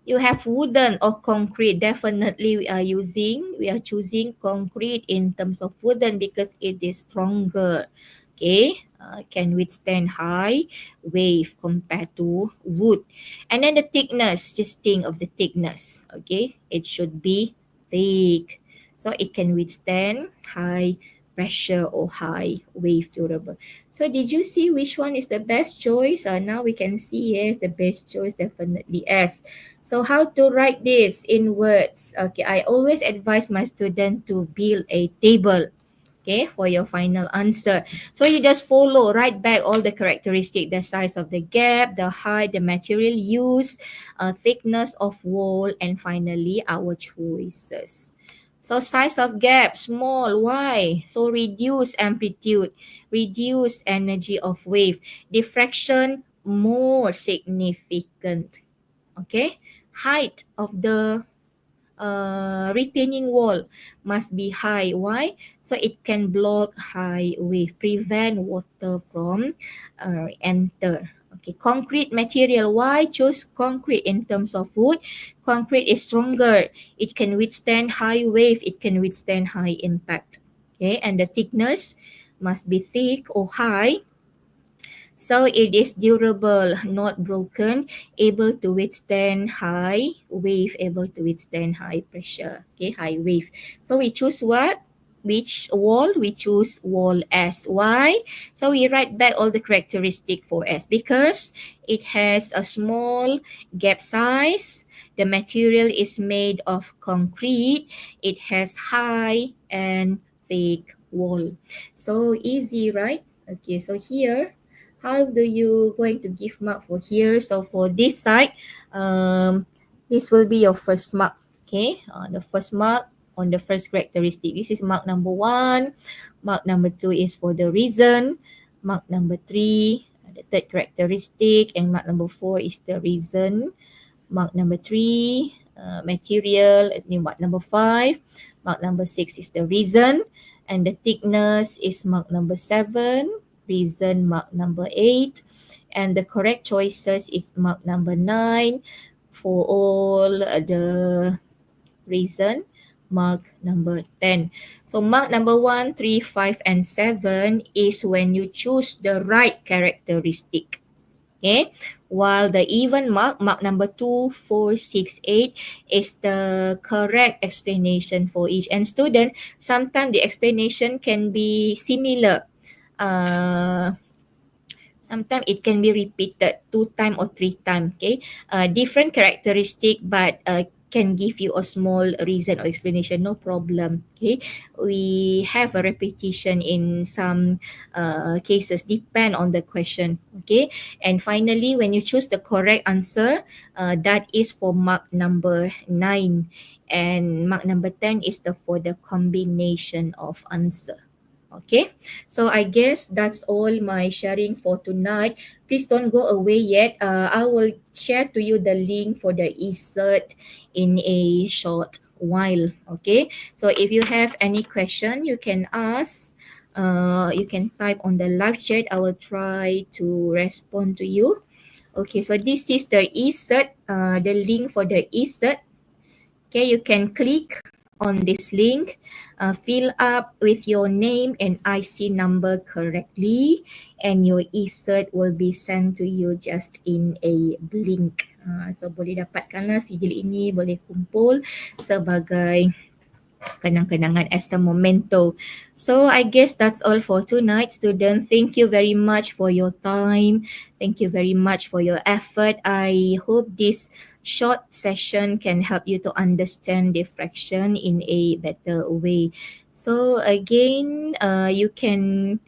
You have wooden or concrete. Definitely we are choosing concrete in terms of wooden because it is stronger. Okay, can withstand high wave compared to wood. And then the thickness, just think of the thickness. Okay, it should be thick. So it can withstand high pressure or high wave durable. So did you see which one is the best choice? Now we can see yes, the best choice definitely S. So how to write this in words? Okay, I always advise my student to build a table. Okay, for your final answer. So you just follow, write back all the characteristic, the size of the gap, the height, the material used, thickness of wall, and finally our choices. So size of gap, small, why? So reduce amplitude, reduce energy of wave. Diffraction, more significant. Okay, height of the retaining wall must be high. Why? So it can block high wave, prevent water from enter. Okay, concrete material. Why choose concrete in terms of wood? Concrete is stronger. It can withstand high wave. It can withstand high impact. Okay, and the thickness must be thick or high. So it is durable, not broken, able to withstand high wave, able to withstand high pressure, okay, high wave. So we choose what? Which wall? We choose wall S. Why? So we write back all the characteristic for S because it has a small gap size. The material is made of concrete. It has high and thick wall. So easy, right? Okay, so here how do you going to give mark for here? So for this side, this will be your first mark. Okay, the first mark on the first characteristic. This is mark number 1. Mark number 2 is for the reason. Mark number 3, the third characteristic, and mark number 4 is the reason. Mark number 3, material. Mark number 5. Mark number 6 is the reason, and the thickness is mark number 7. Reason mark number 8, and the correct choices is mark number 9 for all the reason, mark number 10. So mark number 1, 3, 5 and 7 is when you choose the right characteristic. Okay, while the even mark, mark number 2, 4, 6, 8 is the correct explanation for each. And student, sometimes the explanation can be similar. Sometimes it can be repeated 2 times or 3 times. Okay, different characteristic, but can give you a small reason or explanation, no problem. Okay, we have a repetition in some cases, depend on the question. Okay, and finally when you choose the correct answer, that is for mark number 9, and mark number 10 is for the combination of answer. Okay, so I guess that's all my sharing for tonight. Please don't go away yet. I will share to you the link for the e-cert in a short while. Okay, so if you have any question, you can ask. You can type on the live chat. I will try to respond to you. Okay, so this is the e-cert, the link for the e-cert. Okay, you can click on this link, fill up with your name and IC number correctly, and your e-cert will be sent to you just in a blink. So boleh dapatkanlah sijil ini, boleh kumpul sebagai kenang-kenangan as a memento. So I guess that's all for tonight, student. Thank you very much for your time. Thank you very much for your effort. I hope this short session can help you to understand diffraction in a better way. So again, you can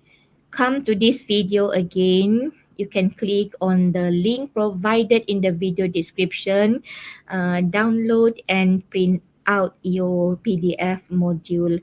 come to this video again. You can click on the link provided in the video description, download and print out your PDF module.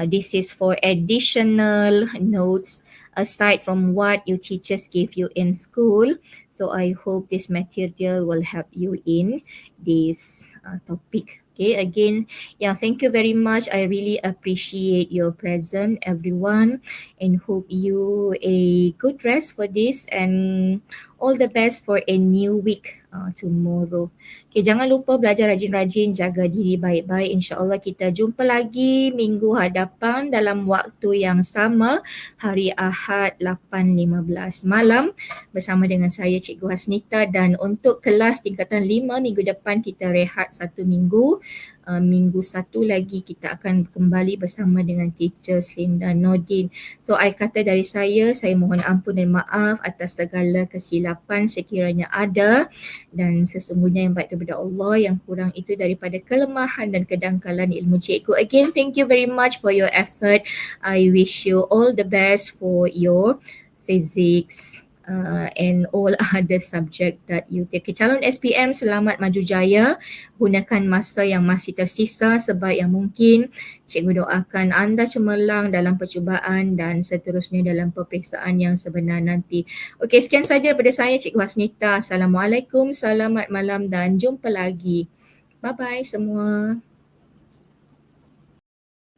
This is for additional notes aside from what your teachers give you in school. So I hope this material will help you in this topic. Okay, again, yeah, thank you very much. I really appreciate your presence, everyone, and hope you a good rest for this, and all the best for a new week tomorrow. Okay, jangan lupa belajar rajin-rajin, jaga diri baik-baik. InsyaAllah kita jumpa lagi minggu hadapan dalam waktu yang sama, hari Ahad 8.15 malam bersama dengan saya Cikgu Hasnitah. Dan untuk kelas tingkatan 5 minggu depan kita rehat 1 minggu. Minggu 1 lagi kita akan kembali bersama dengan teacher Slinda Nordin. So kata dari saya mohon ampun dan maaf atas segala kesilapan sekiranya ada, dan sesungguhnya yang baik daripada Allah, yang kurang itu daripada kelemahan dan kedangkalan ilmu cikgu. Again, thank you very much for your effort. I wish you all the best for your physics and all other subject that you take. Calon SPM, selamat maju jaya. Gunakan masa yang masih tersisa sebaik yang mungkin. Cikgu doakan anda cemerlang dalam percubaan dan seterusnya dalam peperiksaan yang sebenar nanti. Okey, sekian saja daripada saya Cikgu Hasnitah. Assalamualaikum, selamat malam dan jumpa lagi. Bye-bye semua.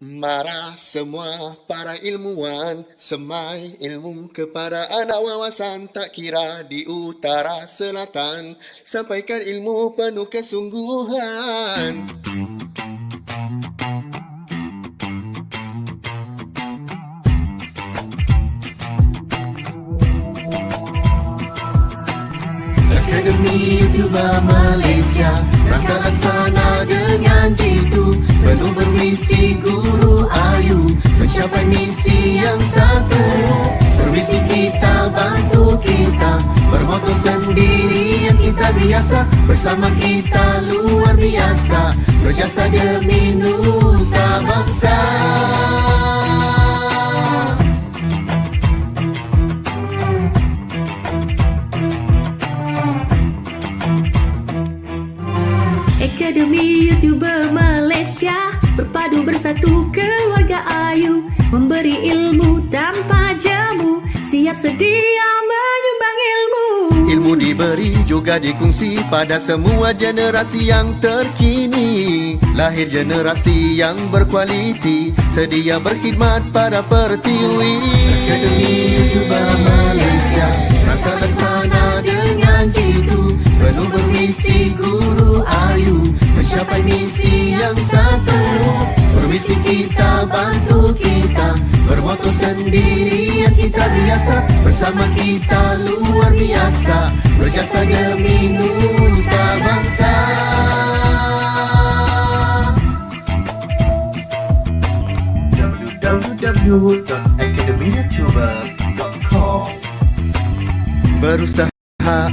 Marah semua para ilmuwan, semai ilmu kepada anak wawasan, tak kira di utara selatan, sampaikan ilmu penuh kesungguhan. Akademi Youtuber Malaysia, rangka laksana dengan jitu, penuh bermisi Guru AYU, mencapai misi yang satu. Permisi kita, bantu kita, bermoto sendiri yang kita biasa, bersama kita luar biasa, berjasa demi nusa bangsa. Akademi Youtuber Malaysia, berpadu bersatu keluarga AYU, memberi ilmu tanpa jamu, siap sedia menyumbang ilmu. Ilmu diberi juga dikongsi pada semua generasi yang terkini, lahir generasi yang berkualiti, sedia berkhidmat pada pertiwi. Akademi Youtuber Malaysia, rangka laksana dengan jitu, penuh bermisi Guru AYU, mencapai misi yang satu. Permisi kita, bantu kita, bermoto sendiri yang kita biasa, bersama kita luar biasa, berjasa demi nusa bangsa. www.academyyoutuber.com. Berusaha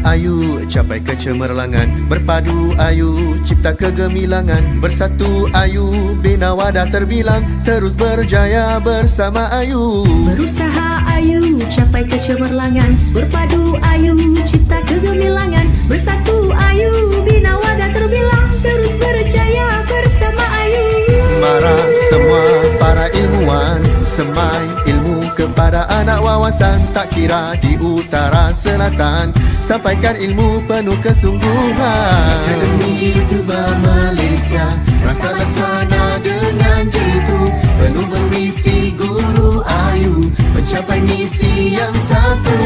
AYU capai kecemerlangan, berpadu AYU cipta kegemilangan, bersatu AYU bina wadah terbilang, terus berjaya bersama AYU. Berusaha AYU capai kecemerlangan, berpadu AYU cipta kegemilangan, bersatu AYU bina wadah terbilang, terus berjaya bersama AYU. Marah semua para ilmuwan, semai ilmu kepada anak wawasan, tak kira di utara selatan, sampaikan ilmu penuh kesungguhan. Akademi Youtuber Malaysia, rangka laksana dengan jitu, penuh bermisi Guru AYU, mencapai misi yang satu.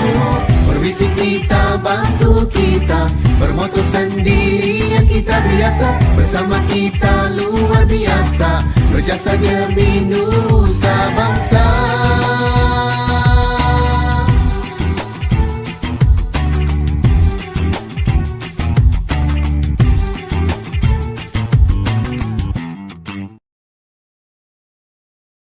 Permisi kita, bantu kita, bermoto sendiri yang kita biasa, bersama kita luar biasa, berjasa demi nusa bangsa.